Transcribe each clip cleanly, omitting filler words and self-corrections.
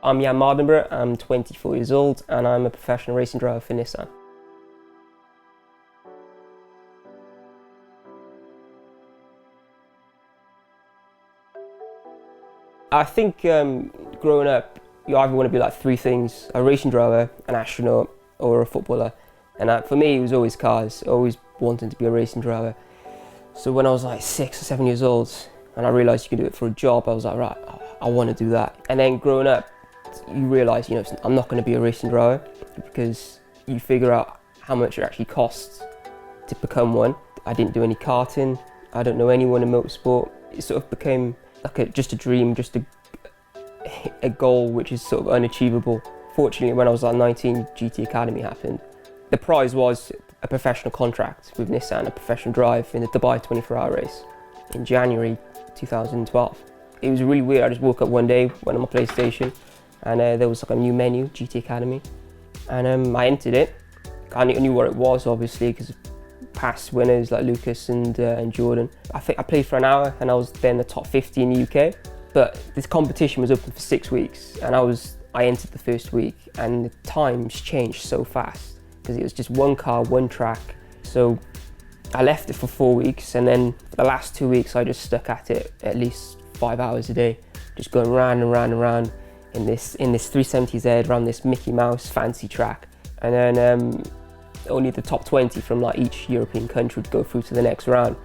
I'm Jaan Mardenborough, I'm 24 years old and I'm a professional racing driver for Nissan. I think growing up, you either want to be like three things: a racing driver, an astronaut, or a footballer. And for me, it was always cars, always wanting to be a racing driver. So when I was like 6 or 7 years old and I realised you could do it for a job, I was like, right, I want to do that. And then growing up, you realise, I'm not going to be a racing driver, because you figure out how much it actually costs to become one. I didn't do any karting, I don't know anyone in motorsport. It sort of became like just a dream, just a goal which is sort of unachievable. Fortunately, when I was like 19, GT Academy happened. The prize was a professional contract with Nissan, a professional drive in the Dubai 24-hour race in January 2012. It was really weird. I just woke up one day, went on my PlayStation, and there was like a new menu, GT Academy, and I entered it. I knew what it was, obviously, because past winners like Lucas and Jordan. I think I played for an hour and I was then the top 50 in the UK. But this competition was open for 6 weeks, and I entered the first week, and the times changed so fast because it was just one car, one track. So I left it for 4 weeks, and then for the last 2 weeks I just stuck at it at least 5 hours a day, just going round and round and round in this 370Z around this Mickey Mouse fancy track. And then only the top 20 from like each European country would go through to the next round.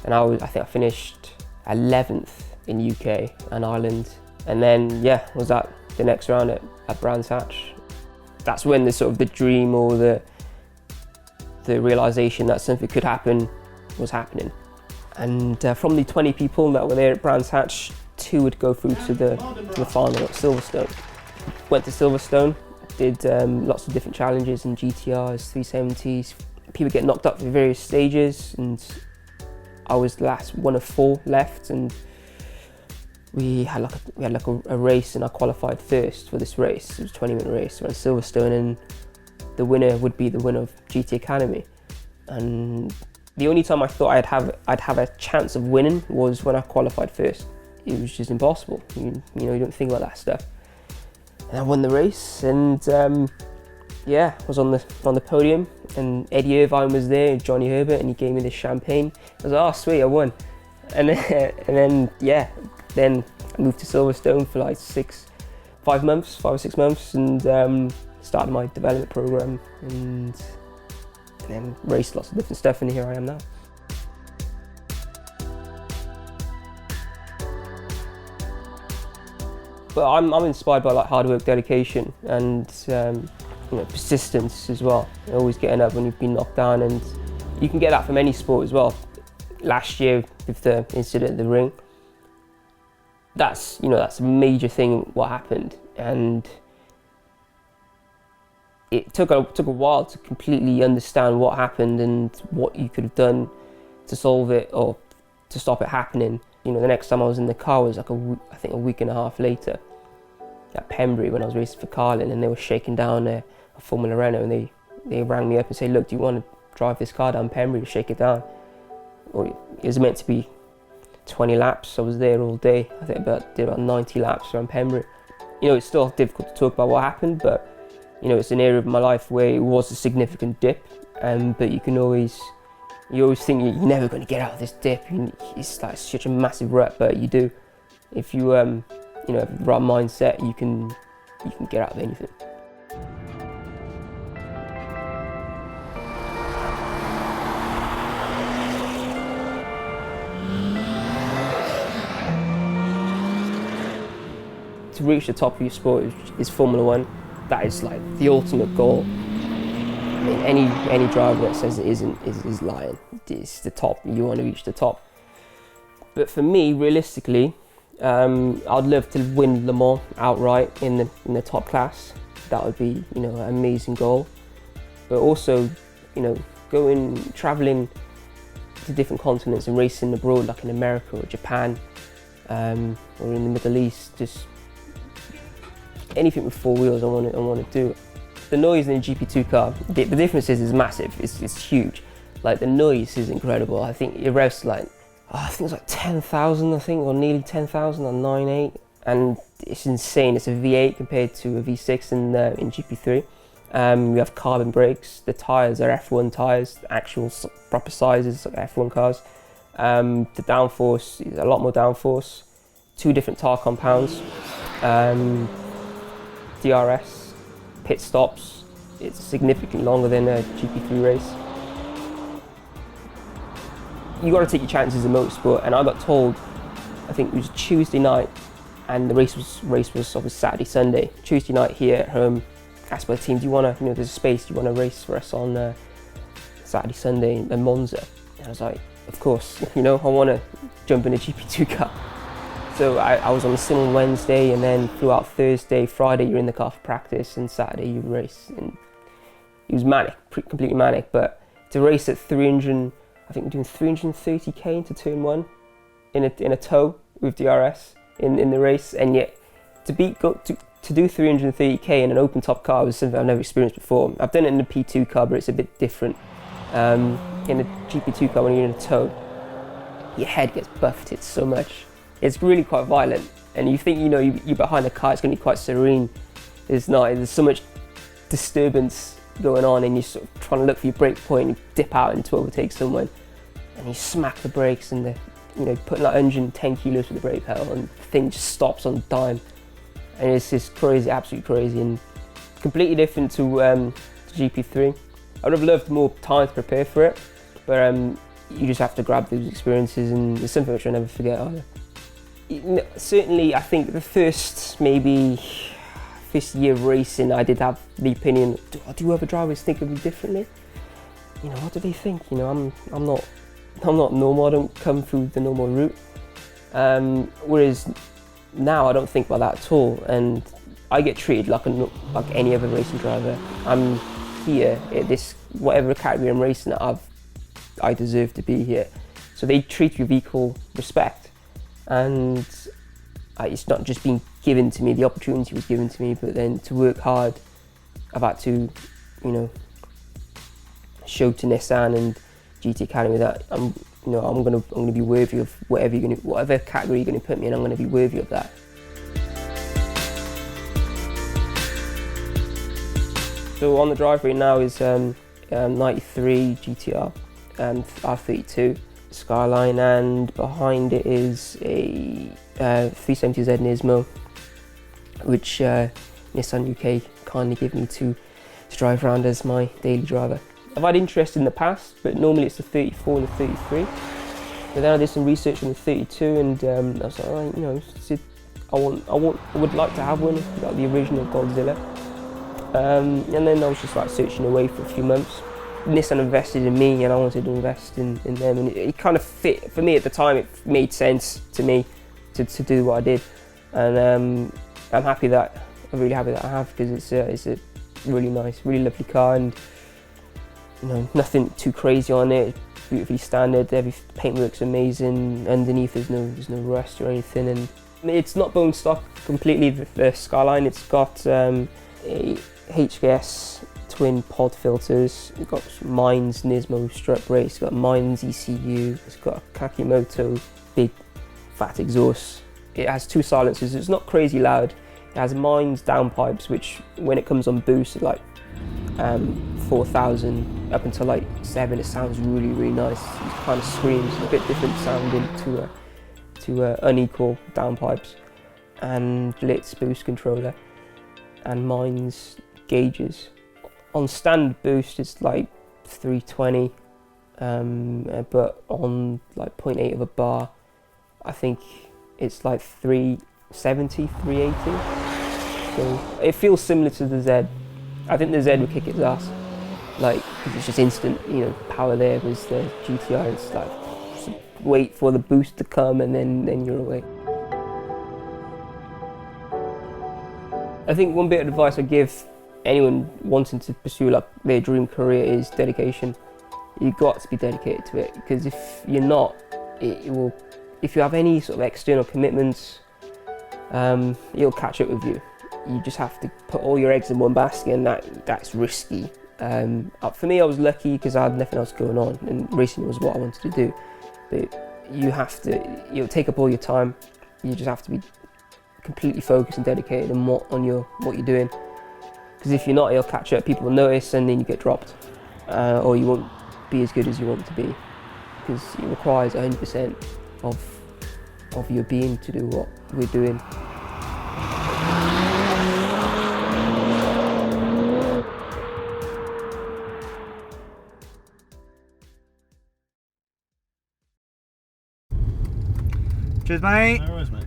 And I think I finished 11th in the UK and Ireland. And then was at the next round at Brands Hatch. That's when the dream or the realisation that something could happen was happening. And from the 20 people that were there at Brands Hatch, 2 would go through to the final at Silverstone. Went to Silverstone, did lots of different challenges in GTRs, 370s. People get knocked up for various stages, and I was the last one of 4 left, and we had a race, and I qualified first for this race. It was a 20-minute race around Silverstone, and the winner would be the winner of GT Academy. And the only time I thought I'd have a chance of winning was when I qualified first. It was just impossible. You don't think about that stuff. And I won the race, and was on the podium, and Eddie Irvine was there, and Johnny Herbert, and he gave me this champagne. I was like, oh sweet, I won. And then I moved to Silverstone for like 5 or 6 months, and started my development program, and then raced lots of different stuff, and here I am now. But I'm inspired by like hard work, dedication, and persistence as well. Always getting up when you've been knocked down, and you can get that from any sport as well. Last year with the incident in the ring, that's a major thing what happened, and it took a while to completely understand what happened and what you could have done to solve it or to stop it happening. The next time I was in the car was like I think a week and a half later at Pembrey when I was racing for Carlin, and they were shaking down a Formula Renault, and they rang me up and said, look, do you want to drive this car down Pembrey to shake it down? Or it was meant to be 20 laps. I was there all day. I think did about 90 laps around Pembrey. It's still difficult to talk about what happened, but it's an area of my life where it was a significant dip, but you always think you're never going to get out of this dip. It's like such a massive rut, but you do. If you have the right mindset, you can get out of anything. To reach the top of your sport is Formula One. That is like the ultimate goal. I mean, any driver that says it isn't is lying. It's the top. You want to reach the top. But for me, realistically, I'd love to win Le Mans outright in the top class. That would be an amazing goal. But also, traveling to different continents and racing abroad, like in America or Japan, or in the Middle East, just anything with 4 wheels I want to do. The noise in a GP2 car, the difference is massive. It's huge. Like, the noise is incredible. I think it revs like, I think it was like 10,000, or nearly 10,000 on 9.8. And it's insane. It's a V8 compared to a V6 in GP3. We have carbon brakes. The tyres are F1 tyres, actual proper sizes of F1 cars. The downforce is a lot more downforce. 2 different tyre compounds. DRS, pit stops. It's significantly longer than a GP3 race. You got to take your chances in motorsport, and I got told, I think it was Tuesday night, and the race was obviously Saturday, Sunday. Tuesday night here at home, asked by the team, do you want to, there's a space, do you want to race for us on Saturday, Sunday in Monza? And I was like, of course, I want to jump in a GP2 car. So I was on the sim on Wednesday, and then throughout Thursday, Friday, you're in the car for practice, and Saturday you race. And it was manic, completely manic, but to race at 300, I think we're doing 330k into turn 1 in a tow with DRS in the race, and yet to do 330k in an open top car was something I've never experienced before. I've done it in a P2 car, but it's a bit different. In a GP2 car, when you're in a tow, your head gets buffeted so much. It's really quite violent, and you think you're behind the car, it's going to be quite serene. It's not. There's so much disturbance going on, and you're sort of trying to look for your brake point and dip out and to overtake someone, and you smack the brakes, and putting like 110 kilos with the brake pedal, and the thing just stops on a dime, and it's just crazy, absolutely crazy, and completely different to GP3. I would have loved more time to prepare for it, but you just have to grab those experiences, and it's something which I'll never forget either. Certainly, I think the first year of racing, I did have the opinion, do other drivers think of me differently? What do they think? I'm not normal, I don't come through the normal route. Whereas now I don't think about that at all, and I get treated like any other racing driver. I'm here at this, whatever category I'm racing at, I deserve to be here. So they treat you with equal respect, and it's not just being given to me, the opportunity was given to me, but then to work hard, I've had to, show to Nissan and GT Academy that I'm gonna be worthy of whatever category you're gonna put me in. I'm gonna be worthy of that. So on the driveway now is 93 GTR and R32 Skyline, and behind it is a 370Z Nismo, which Nissan UK kindly give me to drive around as my daily driver. I've had interest in the past, but normally it's the 34 and the 33. But then I did some research on the 32, and I was like, I would like to have one, like the original Godzilla. And then I was just like searching away for a few months. Nissan invested in me, and I wanted to invest in them, and it kind of fit for me at the time. It made sense to me to do what I did, and I'm really happy that I have, because it's a really nice, really lovely car, and nothing too crazy on it. It's beautifully standard. Every paintwork's amazing. Underneath there's no rust or anything, and it's not bone stock completely. The Skyline, it's got a HKS twin pod filters. It's got Mines Nismo strut brakes. It's got Mines ECU. It's got a Kakimoto big fat exhaust. It has 2 silencers. It's not crazy loud. It has Mines downpipes, which when it comes on boost, like 4,000 up until like 7, it sounds really, really nice. It kind of screams, a bit different sounding to unequal downpipes, and Blitz boost controller, and Mines gauges. On standard boost it's like 320, but on like 0.8 of a bar, I think it's like 370, 380. So it feels similar to the Z. I think the Z would kick its ass, like, because it's just instant, power there. Whereas the GTR, it's like, just wait for the boost to come, and then you're away. I think one bit of advice I give anyone wanting to pursue like their dream career is dedication. You've got to be dedicated to it, because if you're not, if you have any sort of external commitments, it'll catch up with you. You just have to put all your eggs in one basket, and that's risky. For me, I was lucky because I had nothing else going on, and racing was what I wanted to do. But it'll take up all your time. You just have to be completely focused and dedicated on what you're doing. Because if you're not, you'll catch up. People will notice, and then you get dropped, or you won't be as good as you want to be. Because it requires 100% of your being to do what we're doing. Cheers, mate. No worries, mate.